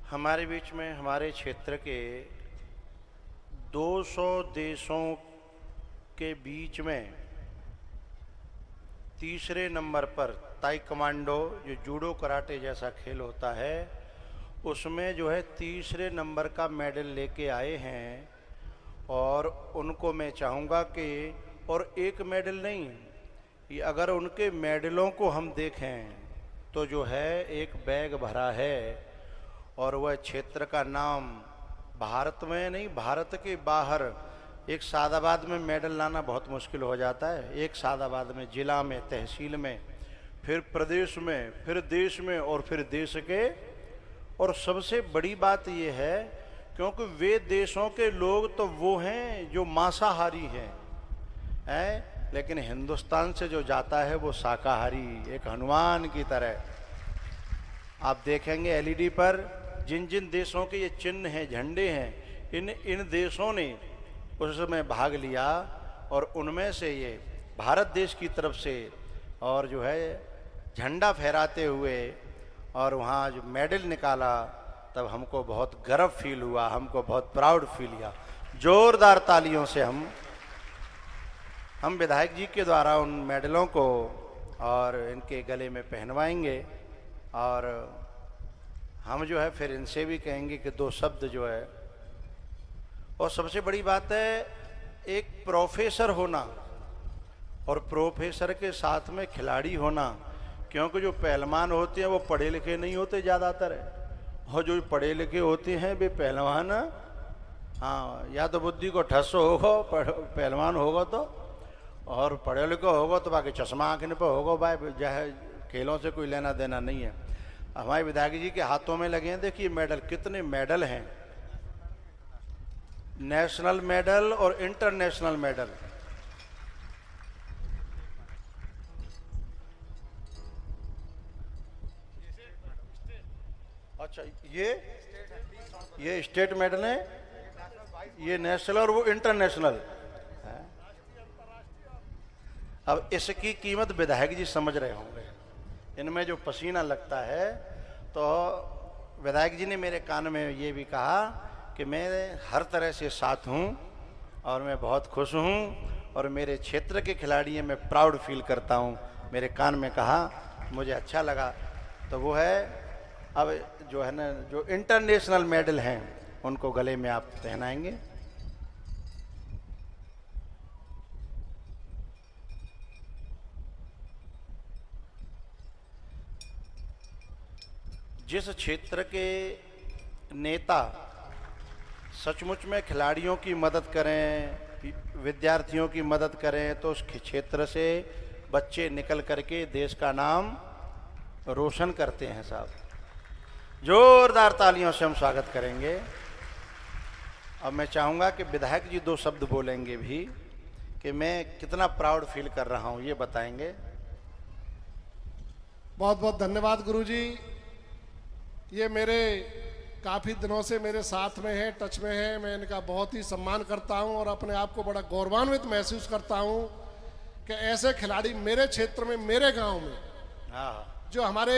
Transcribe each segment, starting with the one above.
हमारे बीच में हमारे क्षेत्र के 200 देशों के बीच में तीसरे नंबर पर ताइक्वांडो, जो जूडो कराटे जैसा खेल होता है, उसमें जो है तीसरे नंबर का मेडल लेके आए हैं। और उनको मैं चाहूँगा कि, और एक मेडल नहीं, ये अगर उनके मेडलों को हम देखें तो जो है एक बैग भरा है। और वह क्षेत्र का नाम भारत में नहीं, भारत के बाहर एक सादाबाद में मेडल लाना बहुत मुश्किल हो जाता है। एक सादाबाद में, जिला में, तहसील में, फिर प्रदेश में, फिर देश में, और फिर देश के। और सबसे बड़ी बात यह है क्योंकि वे देशों के लोग तो वो हैं जो मांसाहारी हैं, लेकिन हिंदुस्तान से जो जाता है वो शाकाहारी, एक हनुमान की तरह। आप देखेंगे एलईडी पर जिन जिन देशों के ये चिन्ह हैं, झंडे हैं, इन देशों ने उसमें भाग लिया। और उनमें से ये भारत देश की तरफ से और जो है झंडा फहराते हुए और वहाँ जो मेडल निकाला, तब हमको बहुत गर्व फील हुआ, हमको बहुत प्राउड फील हुआ। जोरदार तालियों से हम विधायक जी के द्वारा उन मेडलों को और इनके गले में पहनवाएंगे। और हम जो है फिर इनसे भी कहेंगे कि दो शब्द जो है। और सबसे बड़ी बात है एक प्रोफेसर होना और प्रोफेसर के साथ में खिलाड़ी होना, क्योंकि जो पहलवान होते हैं वो पढ़े लिखे नहीं होते ज़्यादातर है, और जो पढ़े लिखे होते हैं वे पहलवान, हाँ, या तो बुद्धि को ठस होगा पहलवान होगा तो, और पढ़े लिखे होगा तो बाकी चश्मा आंखने पर होगा। भाई जो है खेलों से कोई लेना देना नहीं है। हमारे विधायक जी के हाथों में लगे हैं, देखिए मेडल, कितने मेडल हैं, नेशनल मेडल और इंटरनेशनल मेडल। अच्छा, ये स्टेट मेडल है, ये नेशनल और वो इंटरनेशनल है। अब इसकी कीमत विधायक जी समझ रहे होंगे, इनमें जो पसीना लगता है। तो विधायक जी ने मेरे कान में ये भी कहा कि मैं हर तरह से साथ हूँ और मैं बहुत खुश हूँ और मेरे क्षेत्र के खिलाड़ी हैं, मैं प्राउड फील करता हूँ। मेरे कान में कहा, मुझे अच्छा लगा। तो वो है, अब जो है ना, जो इंटरनेशनल मेडल हैं उनको गले में आप पहनाएंगे। जिस क्षेत्र के नेता सचमुच में खिलाड़ियों की मदद करें, विद्यार्थियों की मदद करें, तो उस क्षेत्र से बच्चे निकल करके देश का नाम रोशन करते हैं साहब। जोरदार तालियों से हम स्वागत करेंगे। अब मैं चाहूँगा कि विधायक जी दो शब्द बोलेंगे भी कि मैं कितना प्राउड फील कर रहा हूँ, ये बताएंगे। बहुत बहुत धन्यवाद गुरुजी। ये मेरे काफ़ी दिनों से मेरे साथ में है, टच में है। मैं इनका बहुत ही सम्मान करता हूँ और अपने आप को बड़ा गौरवान्वित महसूस करता हूँ कि ऐसे खिलाड़ी मेरे क्षेत्र में, मेरे गांव में, जो हमारे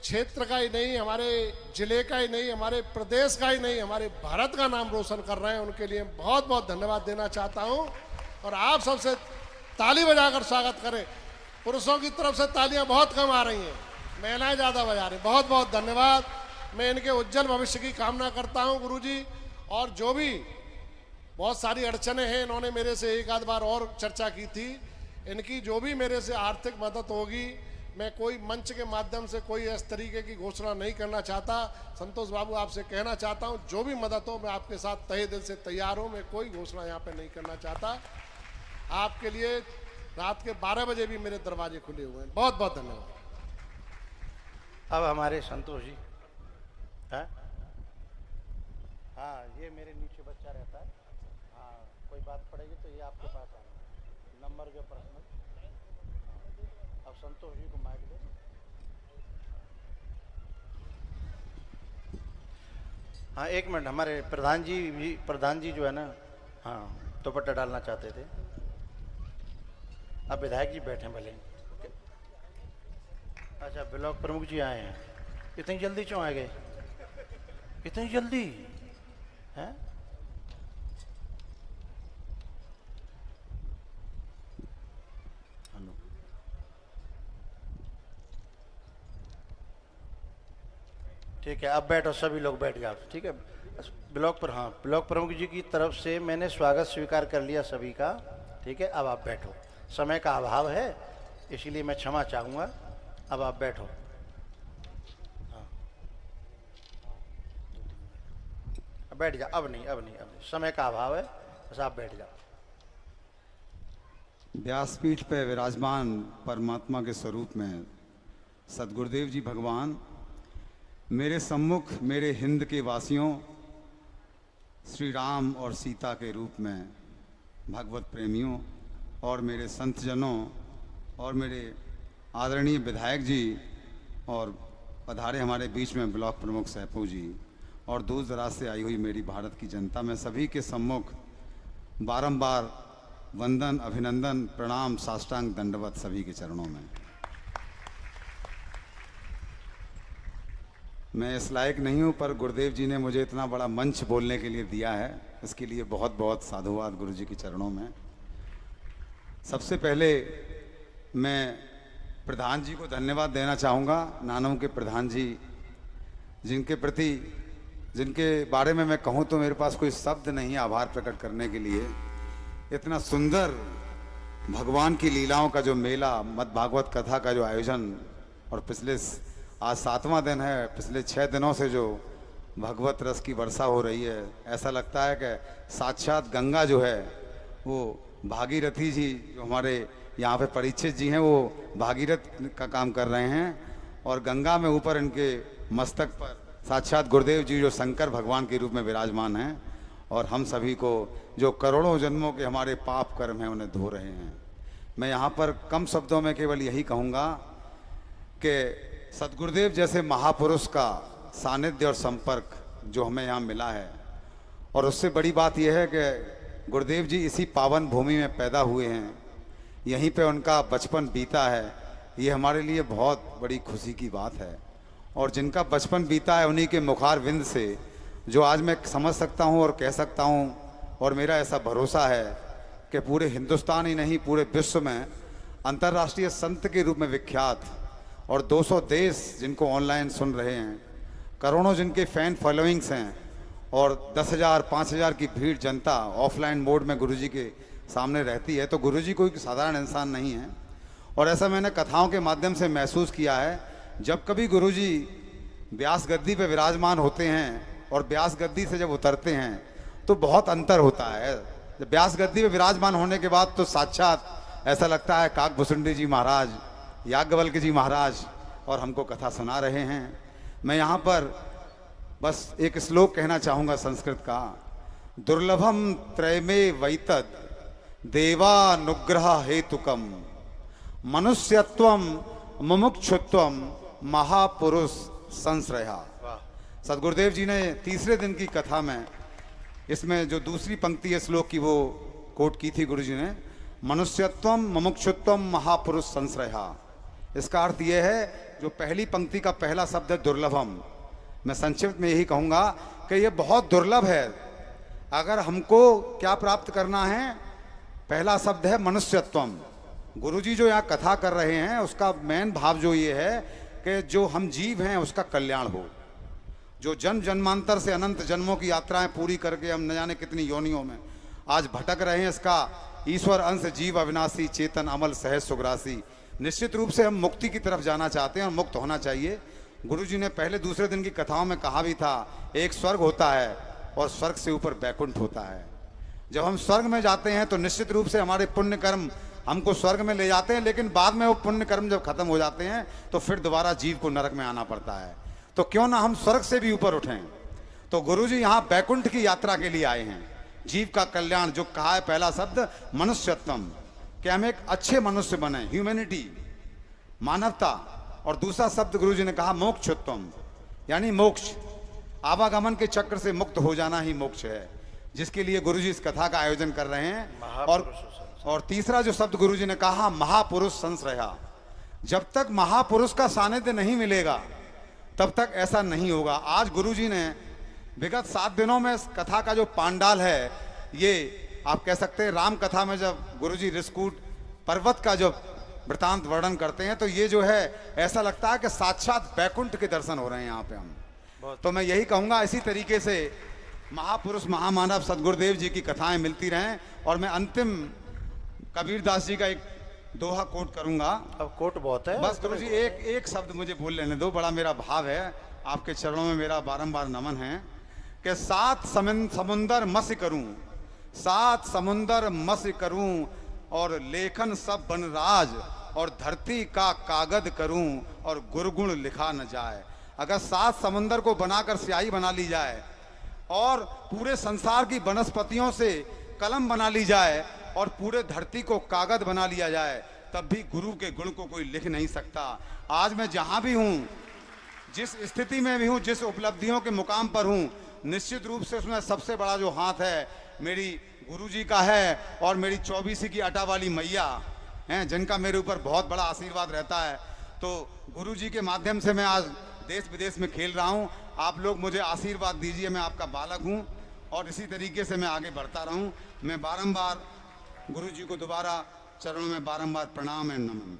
क्षेत्र का ही नहीं, हमारे जिले का ही नहीं, हमारे प्रदेश का ही नहीं, हमारे भारत का नाम रोशन कर रहे हैं, उनके लिए बहुत बहुत धन्यवाद देना चाहता हूँ। और आप सबसे ताली बजाकर स्वागत करें। पुरुषों की तरफ से तालियां बहुत कम आ रही हैं, महिलाएं ज़्यादा बजा रही। बहुत बहुत धन्यवाद। मैं इनके उज्जवल भविष्य की कामना करता हूं गुरुजी। और जो भी बहुत सारी अड़चने हैं, इन्होंने मेरे से एक आध बार और चर्चा की थी, इनकी जो भी मेरे से आर्थिक मदद होगी, मैं कोई मंच के माध्यम से कोई इस तरीके की घोषणा नहीं करना चाहता। संतोष बाबू, आपसे कहना चाहता हूं, जो भी मदद हो मैं आपके साथ तहे दिल से तैयार हूं। मैं कोई घोषणा यहाँ पे नहीं करना चाहता। आपके लिए रात के 12 बजे भी मेरे दरवाजे खुले हुए हैं। बहुत बहुत धन्यवाद। अब हमारे संतोष जी, हाँ हाँ, ये मेरे नीचे बच्चा रहता है, हाँ, कोई बात पड़ेगी तो ये आपके पास आना, नंबर जो पर्सनल। अब संतोष जी को माइक दे। हाँ, एक मिनट, हमारे प्रधान जी जो है ना, हाँ, दुपट्टा डालना चाहते थे। अब विधायक जी बैठे भले। अच्छा, ब्लॉक प्रमुख जी आए हैं, इतनी जल्दी क्यों आ गए? इतनी जल्दी है? ठीक है, अब बैठो, सभी लोग बैठ जाओ। ठीक है, ब्लॉक पर, हाँ, ब्लॉक प्रमुख जी की तरफ से मैंने स्वागत स्वीकार कर लिया सभी का। ठीक है, अब आप बैठो, समय का अभाव है इसीलिए मैं क्षमा चाहूँगा। अब आप बैठो। हाँ, अब बैठ जाओ। अब नहीं, समय का अभाव है, बस आप बैठ जाओ। व्यासपीठ पर विराजमान परमात्मा के स्वरूप में सदगुरुदेव जी भगवान मेरे सम्मुख मेरे हिंद के वासियों, श्री राम और सीता के रूप में भगवत प्रेमियों और मेरे संतजनों और मेरे आदरणीय विधायक जी और पधारे हमारे बीच में ब्लॉक प्रमुख सैपू जी और दूर दराज से आई हुई मेरी भारत की जनता, मैं सभी के सम्मुख बारंबार वंदन, अभिनंदन, प्रणाम, साष्टांग दंडवत सभी के चरणों में। मैं इस लायक नहीं हूँ, पर गुरुदेव जी ने मुझे इतना बड़ा मंच बोलने के लिए दिया है, इसके लिए बहुत बहुत साधुवाद गुरु जी के चरणों में। सबसे पहले मैं प्रधान जी को धन्यवाद देना चाहूँगा, नानों के प्रधान जी, जिनके बारे में मैं कहूँ तो मेरे पास कोई शब्द नहीं आभार प्रकट करने के लिए। इतना सुंदर भगवान की लीलाओं का जो मेला, मद भागवत कथा का जो आयोजन, और पिछले आज 7वां दिन है, पिछले 6 दिनों से जो भगवत रस की वर्षा हो रही है, ऐसा लगता है कि साक्षात गंगा जो है वो भागीरथी जी, जो हमारे यहाँ पे परीक्षित जी हैं, वो भागीरथ का काम कर रहे हैं और गंगा में ऊपर इनके मस्तक पर साक्षात गुरुदेव जी जो शंकर भगवान के रूप में विराजमान हैं और हम सभी को जो करोड़ों जन्मों के हमारे पाप कर्म हैं उन्हें धो रहे हैं। मैं यहाँ पर कम शब्दों में केवल यही कहूँगा कि सदगुरुदेव जैसे महापुरुष का सानिध्य और संपर्क जो हमें यहाँ मिला है, और उससे बड़ी बात यह है कि गुरुदेव जी इसी पावन भूमि में पैदा हुए हैं, यहीं पे उनका बचपन बीता है, ये हमारे लिए बहुत बड़ी खुशी की बात है। और जिनका बचपन बीता है उन्हीं के मुखार विंद से जो आज मैं समझ सकता हूँ और कह सकता हूँ, और मेरा ऐसा भरोसा है कि पूरे हिंदुस्तान ही नहीं पूरे विश्व में अंतर्राष्ट्रीय संत के रूप में विख्यात, और 200 देश जिनको ऑनलाइन सुन रहे हैं, करोड़ों जिनके फैन फॉलोइंग्स हैं, और 10,000 5,000 की भीड़ जनता ऑफलाइन मोड में गुरुजी के सामने रहती है, तो गुरुजी कोई साधारण इंसान नहीं है। और ऐसा मैंने कथाओं के माध्यम से महसूस किया है, जब कभी गुरुजी व्यास गद्दी पे विराजमान होते हैं और व्यास गद्दी से जब उतरते हैं तो बहुत अंतर होता है। जब व्यास गद्दी पे विराजमान होने के बाद तो साक्षात ऐसा लगता है काकभूषुंडी जी महाराज, याज्ञवल्क्य जी महाराज और हमको कथा सुना रहे हैं। मैं यहाँ पर बस एक श्लोक कहना चाहूँगा संस्कृत का, दुर्लभम त्रयमे वैतद देवानुग्रह हेतुकम मनुष्यत्वम मुमुक्षुत्वम महापुरुष संश्रया। सदगुरुदेव जी ने तीसरे दिन की कथा में इसमें जो दूसरी पंक्ति है श्लोक की वो कोट की थी गुरु जी ने, मनुष्यत्वम मुमुक्षुत्वम महापुरुष संश्रया। इसका अर्थ यह है, जो पहली पंक्ति का पहला शब्द है दुर्लभम, मैं संक्षिप्त में यही कहूँगा कि यह बहुत दुर्लभ है। अगर हमको क्या प्राप्त करना है, पहला शब्द है मनुष्यत्वम। गुरुजी जो यहाँ कथा कर रहे हैं उसका मेन भाव जो ये है कि जो हम जीव हैं उसका कल्याण हो, जो जन्म जन्मांतर से अनंत जन्मों की यात्राएं पूरी करके हम न जाने कितनी योनियों में आज भटक रहे हैं, इसका ईश्वर अंश जीव अविनाशी चेतन अमल सहज सुग्रासी, निश्चित रूप से हम मुक्ति की तरफ जाना चाहते हैं और मुक्त होना चाहिए। गुरुजी ने पहले दूसरे दिन की कथाओं में कहा भी था, एक स्वर्ग होता है और स्वर्ग से ऊपर बैकुंठ होता है। जब हम स्वर्ग में जाते हैं तो निश्चित रूप से हमारे पुण्य कर्म हमको स्वर्ग में ले जाते हैं, लेकिन बाद में वो पुण्य कर्म जब खत्म हो जाते हैं तो फिर दोबारा जीव को नरक में आना पड़ता है। तो क्यों ना हम स्वर्ग से भी ऊपर उठें। तो गुरुजी यहाँ बैकुंठ की यात्रा के लिए आए हैं, जीव का कल्याण जो कहा है पहला शब्द मनुष्यत्वम, कि हम एक अच्छे मनुष्य बने, ह्यूमैनिटी मानवता, और दूसरा शब्द गुरुजी ने कहा मोक्षत्वम, यानी मोक्ष, आवागमन के चक्र से मुक्त हो जाना ही मोक्ष है, जिसके लिए गुरुजी इस कथा का आयोजन कर रहे हैं। और तीसरा जो शब्द गुरुजी ने कहा महापुरुष संश्रया, जब तक महापुरुष का सानिध्य नहीं मिलेगा तब तक ऐसा नहीं होगा। आज गुरुजी ने विगत 7 दिनों में इस कथा का जो पांडाल है, ये आप कह सकते हैं राम कथा में जब गुरुजी ऋषिकूट पर्वत का जो वृतांत वर्णन करते हैं तो ये जो है ऐसा लगता है कि साक्षात बैकुंठ के दर्शन हो रहे हैं यहाँ पे हम। तो मैं यही कहूँगा इसी तरीके से महापुरुष महामानव सदगुरुदेव जी की कथाएं मिलती रहें। और मैं अंतिम कबीरदास जी का एक दोहा कोट करूंगा। अब कोट बहुत है, बस गुरुजी एक शब्द मुझे बोल लेने दो, बड़ा मेरा भाव है, आपके चरणों में मेरा बारंबार नमन है कि 7 समुंदर मत्स्य करूं, 7 समुंदर मत्स्य करूं और लेखन सब बनराज और धरती का कागज करूं और गुरगुण लिखा न जाए। अगर 7 समुंदर को बनाकर स्याही बना ली जाए और पूरे संसार की वनस्पतियों से कलम बना ली जाए और पूरे धरती को कागज बना लिया जाए, तब भी गुरु के गुण को कोई लिख नहीं सकता। आज मैं जहां भी हूं, जिस स्थिति में भी हूं, जिस उपलब्धियों के मुकाम पर हूं, निश्चित रूप से उसमें सबसे बड़ा जो हाथ है मेरी गुरुजी का है और मेरी 24 की अटा वाली मैया हैं, जिनका मेरे ऊपर बहुत बड़ा आशीर्वाद रहता है। तो गुरुजी के माध्यम से मैं आज देश विदेश में खेल रहा हूं। आप लोग मुझे आशीर्वाद दीजिए, मैं आपका बालक हूं और इसी तरीके से मैं आगे बढ़ता रहूं। मैं बारंबार गुरुजी को दोबारा चरणों में बारंबार प्रणाम एवं नमन।